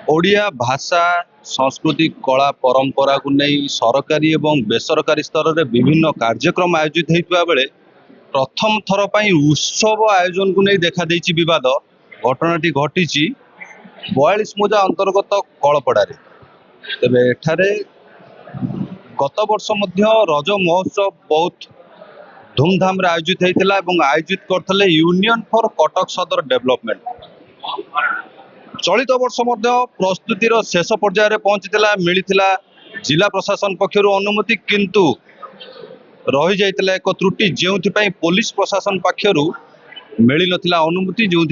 ओडिया भाषा संस्कृति कला परंपरा को नहीं सरकारी एवं बेसरकारी स्तर में विभिन्न कार्यक्रम आयोजित होता बेले प्रथम थर पर उत्सव आयोजन को नहीं देखा देछि विवाद घटनाटी घटी 42 मोजा अंतर्गत कलपड़ारे तेबे एठारे गत वर्ष मध्य रज महोत्सव बहुत धूमधाम रे आयोजित होता एवं आयोजित करते यूनियन फॉर कटक सदर डेवलपमेंट चलित वर्ष मध्य प्रस्तुतिर शेष पर्यायर पहुंचीला मिलता जिला प्रशासन पक्षर अनुमति किंतु रही जाइतिला एक त्रुटि जो पुलिस प्रशासन पक्षर मिल नथिला अनुमति जो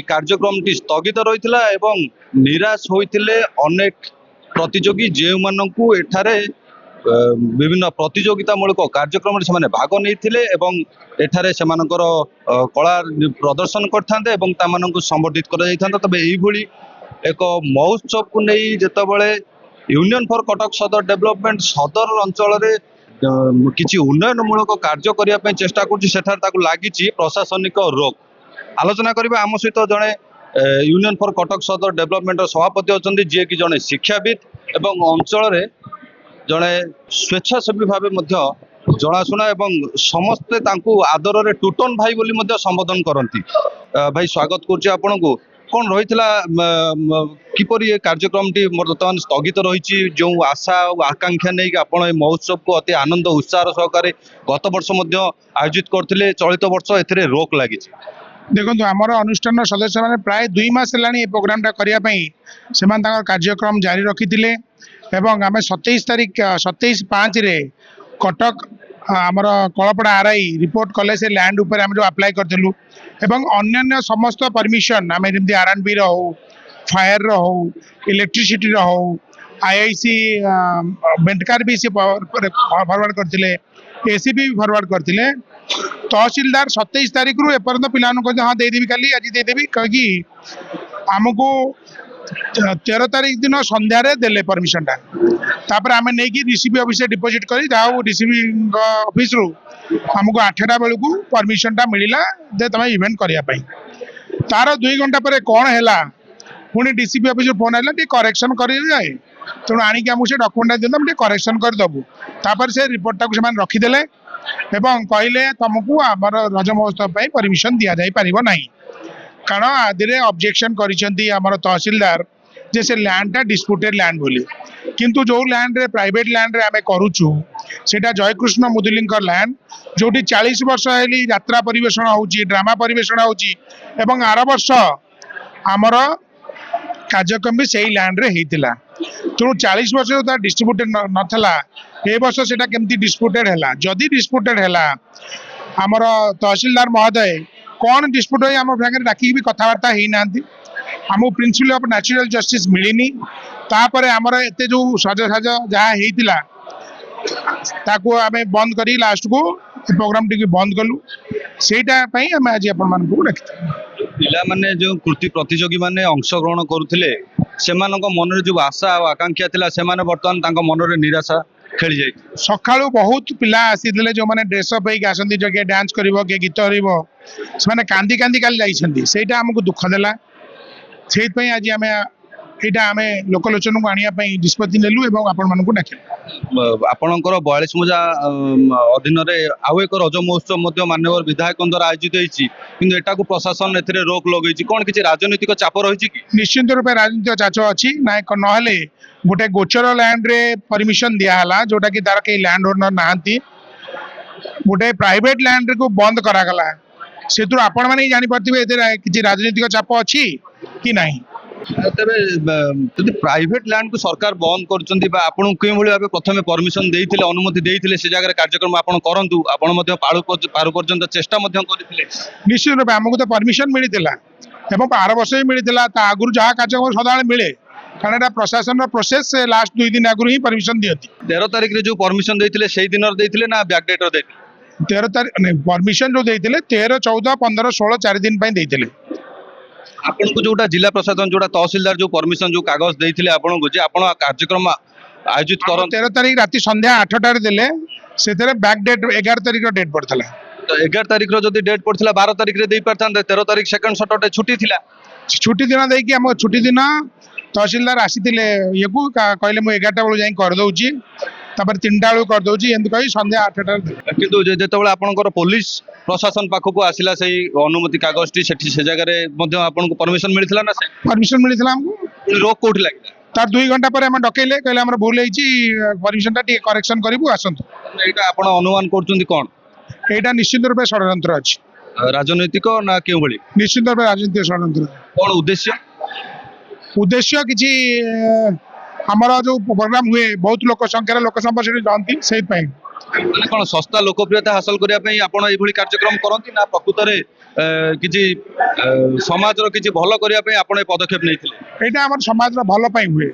कार्यक्रम टी स्थगित रही एवं निराश होइतिले अनेक प्रतियोगी जो मानू एठारे विभिन्न प्रतियोगितामूलक कार्यक्रम से भाग नहीं एठारे से कला प्रदर्शन करते संबर्धित कर तबे एक महोत्सव को नहीं जितेबाला यूनियन फॉर कटक सदर डेवलपमेंट सदर अंचल किसी उन्नयनमूलक कार्य करने चेष्टा कर लगी प्रशासनिक रोक आलोचना करबा आम सहित जड़े यूनियन फॉर कटक सदर डेवलपमेंट सभापति अच्छा जी कि जड़े शिक्षाविद एवं अंचल जड़े स्वेच्छासेवी भाव जनाशुना एवं समस्ते आदर रे टूटन भाई बोली संबोधन करती भाई स्वागत करुच्ची को कौन रही किपर ये कार्यक्रम टी बर्तमान स्थगित रही जो आशा और आकांक्षा नहीं आप महोत्सव को अति आनंद उत्साह सहकारे गत वर्ष आयोजित करते चलित वर्ष ए रोक लगी देखो आमर अनुष्ठान सदस्य मैंने प्राय 2 मास है प्रोग्राम करने कार्यक्रम जारी रखी एवं आम 27 तारीख 27/5 रे कटक आमर कलपड़ा आरआई रिपोर्ट कले से लैंड उपर आम जो अप्लाई करूँ एवं अन्य समस्त परमिशन आम जमी R&B हो फायर हो इलेक्ट्रिसिटी हो आईआईसी बेंटकार भी फरवर्ड करते एसीबी भी फरवर्ड करते तहसीलदार 27 तारीख रु एपर्यंत पिला हाँ देदेवी खाली आज देदेवी कही आमको 13 तारीख दिन संध्यारे देले परमिशन तापर आम नहीं डीसीपी ऑफिस डिपोजिट कर डीसीपी ऑफिस रु आमको 8टा बेलू परमिशन टा मिलला जे तुम इवेंट करने तार 2 घंटा पर कौन है पुणी डीसीपी ऑफिस फोन आला करेक्शन कर तेणु आणिक आमको से डॉक्यूमेंट दिखाते करेक्शन करदेबू तापर से रिपोर्ट को रखीदे एवं कहले तुमको आमर रज महोत्सव परमिशन दि जाई परिबो नहीं कारण आदि ऑब्जेक्शन कर तहसीलदार जे से लैंड टा डिस्प्यूटेड लैंड बोली किंतु जो लैंड रे प्राइवेट लैंड रे आमे करूछु सेटा जयकृष्ण मुदुली लैंड जो 40 वर्ष है यात्रा परिवेषण होची ड्रामा परिवेषण होची एवं आर वर्ष आमर कार्यक्रम भी सही लैंड रे हेतिला तेणु 40 वर्ष जो डिस्ट्रीब्यूटेड नथला ए वर्ष सेटा केमती डिस्प्यूटेड हैला जदि डिस्प्यूटेड हैला आमर तहसीलदार महोदय कौन डिस्प्यूट है आम भागे डाकिक भी कथबार्ता हो ना आमको प्रिंसिपल ऑफ नेचुरल जस्टिस मिलनी तापर आमर एत जो सजसाज जहाँ होता ताको आम बंद कर लास्ट को प्रोग्राम टी बंद कलु सेटा आम आज आपण रखी पिला माने जो कृति प्रतियोगी माने अंशग्रहण करुले से मन जो आशा और आकांक्षा थिला से बर्तमान मन में निराशा खेली जाए सका बहुत पिला आसी जो मैंने ड्रेसअप आसती जो किए डांस कर गीत कर कांदी कांदी काली जाइए सेटा आमको दुख देला से आज आम यहाँ आम लोकलोचन को आने निष्पत्ति नेलु एवं आपण मानक डाकिलु आपणकर 42 मोजा अधीन आउ एक रज महोत्सव माननीय विधायक द्वारा आयोजित होती किंतु एटा को प्रशासन ए रोक लगे कौन किसी राजनीतिक चाप रही निश्चित रूप राजनीतिक चाप अच्छी ना ना गोटे गोचर लैंड रे परमिशन दियाला जोटा कि तार कई लैंड ओनर नहांती गोटे प्राइवेट लैंड को बंद करागला से आपण मैंने जापारे किसी राजनीतिक चाप अच्छी कि नहीं तेज प्राइवेट लैंड को सरकार बंद कर प्रथम परमिशन देते अनुमति देते से जगह कार्यक्रम आप करूँ पारु पर्यंत चेष्टा करते निश्चित रूप आमको तो परमिशन मिलता एवं आर वर्ष भी मिलता आगुरी जहाँ कार्यक्रम सदा मिले कारण प्रशासन प्रोसेस से लास्ट 2 दिन आगुरी ही परमिशन दियती 13 तारीख रे जो परमिशन देते से दिन देते ना बैक डेट देते 13 तारीख परमिशन जो देते 13, 14, 15, 16 4 दिन देते आपन को जोटा जिला प्रशासन जोटा तहसीलदार जो परमिशन जो कागज देते आपन को जे आपन कार्यक्रम आयोजित कर 13 तारीख राति संध्या 8टा देले से बैक डेट 11 तारीख डेट पड़ता तो 11 तारीख जो डेट पड़ता 12 तारीख रे दे पारथान 13 तारीख सेकंड सटरडे छुट्टी थिला छुट्टी दिन देखिए आम छुट्टी दिन ତହସିଲଦାର ଆସିଥିଲେ ଇଏକୁ କହିଲେ ମୁଁ 11ଟା ବେଳୁ ଯାଇ କରିଦଉଛି, ତାପରେ 3ଟା ବେଳକୁ କରିଦଉଛି, ଏମିତି କହି ସନ୍ଧ୍ୟା 8ଟାରେ ଦେଲେ। କିନ୍ତୁ ଯେତେବେଳେ ଆପଣଙ୍କର ପୋଲିସ ପ୍ରଶାସନ ପାଖକୁ ଆସିଲା ସେଇ ଅନୁମତି କାଗଜଟି ସେଠି ସେ ଜାଗାରେ ମଧ୍ୟ ଆପଣଙ୍କୁ ପରମିଶନ ମିଳିଥିଲା ନା ସେ ପରମିଶନ ମିଳିଥିଲା ଆମକୁ। ରୋକ କୋଉଠି ଲାଗିଲା? ତାର 2 ଘଣ୍ଟା ପରେ ଆମେ ଡକେଇଲେ, କହିଲେ ଆମର ଭୁଲ ହେଇଛି, ପରମିଶନ ଟା ଟିକେ କରେକ୍ସନ କରିବୁ, ଆସନ୍ତୁ। ଏଇଟା ଆପଣ ଅନୁମାନ କରୁଛନ୍ତି କଣ ଏଇଟା ନିଶ୍ଚିତ ରୂପେ ଷଡ଼ଯନ୍ତ୍ର ଅଛି, ରାଜନୈତିକ ନା କେଉଁ ଭଳି ନିଶ୍ଚିତ ରୂପେ ରାଜନୀତିକ ଷଡ଼ଯନ୍ତ୍ର। କଣ ଉଦ୍ଦେଶ୍ୟ? ଉଦ୍ଦେଶ୍ୟ କିଛି ଆମର ଯୋଉ ପ୍ରୋଗ୍ରାମ ହୁଏ ବହୁତ ଲୋକ ସଂଖ୍ୟାରେ ଲୋକ ସଂଖ୍ୟା ସେଠି ଯାଆନ୍ତି, ସେଇଥିପାଇଁ। ମାନେ କଣ ଶସ୍ତା ଲୋକପ୍ରିୟତା ହାସଲ କରିବା ପାଇଁ ଆପଣ ଏଇଭଳି କାର୍ଯ୍ୟକ୍ରମ କରନ୍ତି ନା ପ୍ରକୃତରେ କିଛି ସମାଜର କିଛି ଭଲ କରିବା ପାଇଁ ଆପଣ ଏ ପଦକ୍ଷେପ ନେଇଥିଲେ? ଏଇଟା ଆମର ସମାଜର ଭଲ ପାଇଁ ହୁଏ।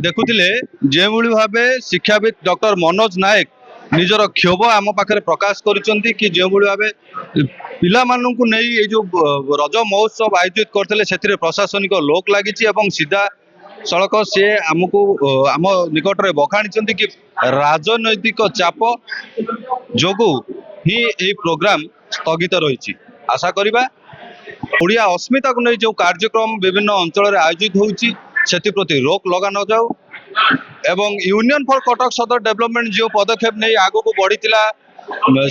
ଦେଖୁଥିଲେ ଯେଉଁଭଳି ଭାବେ ଶିକ୍ଷାବିତ ଡକ୍ଟର ମନୋଜ ନାୟକ ନିଜର କ୍ଷୋଭ ଆମ ପାଖରେ ପ୍ରକାଶ କରିଛନ୍ତି କି ଯେଉଁଭଳି ଭାବେ ପିଲାମାନଙ୍କୁ ନେଇ ଏଇ ଯୋଉ ରଜ ମହୋତ୍ସବ ଆୟୋଜିତ କରିଥିଲେ ସେଥିରେ ପ୍ରଶାସନିକ ଲୋକ ଲାଗିଛି ଏବଂ ସିଧା ସଳଖ ସେ ଆମକୁ ଆମ ନିକଟରେ ବଖାଣିଛନ୍ତି କି ରାଜନୈତିକ ଚାପ ଯୋଗୁଁ ହିଁ ଏହି ପ୍ରୋଗ୍ରାମ ସ୍ଥଗିତ ରହିଛି। ଆଶା କରିବା ଓଡ଼ିଆ ଅସ୍ମିତାକୁ ନେଇ ଯେଉଁ କାର୍ଯ୍ୟକ୍ରମ ବିଭିନ୍ନ ଅଞ୍ଚଳରେ ଆୟୋଜିତ ହେଉଛି ସେଥିପ୍ରତି ରୋକ ଲଗା ନଯାଉ ଏବଂ ୟୁନିୟନ ଫର କଟକ ସଦର ଡେଭଲପମେଣ୍ଟ ଯେଉଁ ପଦକ୍ଷେପ ନେଇ ଆଗକୁ ବଢିଥିଲା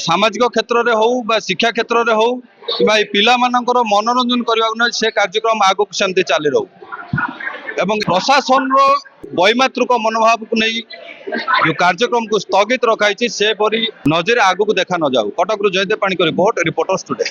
ସାମାଜିକ କ୍ଷେତ୍ରରେ ହଉ ବା ଶିକ୍ଷା କ୍ଷେତ୍ରରେ ହଉ କିମ୍ବା ଏଇ ପିଲାମାନଙ୍କର ମନୋରଞ୍ଜନ କରିବାକୁ ନେଇ ସେ କାର୍ଯ୍ୟକ୍ରମ ଆଗକୁ ସେମିତି ଚାଲି ରହୁ ଏବଂ ପ୍ରଶାସନର ବୈମାତୃକ ମନୋଭାବକୁ ନେଇ ଯେଉଁ କାର୍ଯ୍ୟକ୍ରମକୁ ସ୍ଥଗିତ ରଖାଯାଇଛି ସେପରି ନଜରରେ ଆଗକୁ ଦେଖା ନଯାଉ। କଟକରୁ ଜୟଦେବ ପାଣିକ ରିପୋର୍ଟ, ରିପୋର୍ଟର୍ସ ଟୁଡେ।